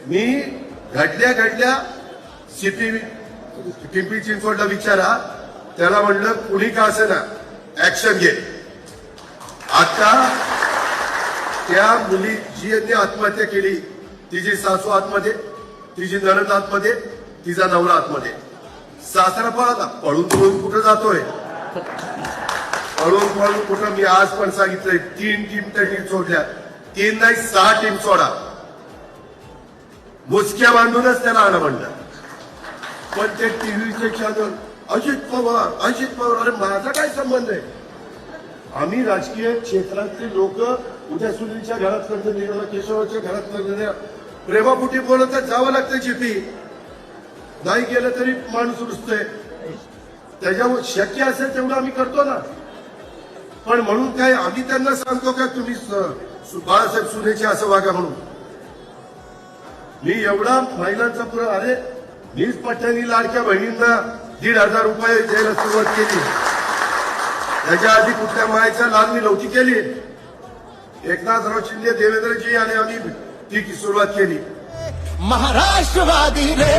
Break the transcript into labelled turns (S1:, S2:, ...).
S1: मी घडल्या सिटी पिंपरी चिंचवडला विचारा, त्याला म्हणलं कुणी का असे ना ऍक्शन घे. आता त्या मुली जी आत्महत्या केली, तिची सासू आतमध्ये, तिची नणंद आतमध्ये, तिचा नवरा आतमध्ये. सासरा पळाला, पळून कुठं जातोय, पळून कुठं. मी आज पण सांगितलंय 3 टीम त्या टीम सोडल्या, 3 नाही 6 टीम सोडा. मुसक्या बांधूनच त्याला आणा म्हणलं. पण ते टीव्हीचे चॅनल अजित पवार, अरे माझा काय संबंध आहे? आम्ही राजकीय क्षेत्रातले लोक उद्या सुनीलच्या घरात कर्ज निर्णय, केशवाच्या घरात कर्ज, प्रेमापुटी बोलत जावं लागतं. जीपी नाही गेलं तरी माणूस रुजतोय. त्याच्यामुळे शक्य असेल तेवढं आम्ही करतो ना. पण म्हणून काय आम्ही त्यांना सांगतो का तुम्ही बाळासाहेब सुनेचे असं वागा म्हणून? मी एवढा महिलांचा पुरा, अरे मीच पट्ट्यानी लाडक्या बहिणींना 1,500 रुपये द्यायला सुरुवात केली. त्याच्या आधी कुठल्या मायच्या लालनी नव्हती केली. एकनाथराव शिंदे, देवेंद्रजी आणि आम्ही ती सुरुवात केली.
S2: महाराष्ट्रवादी रे.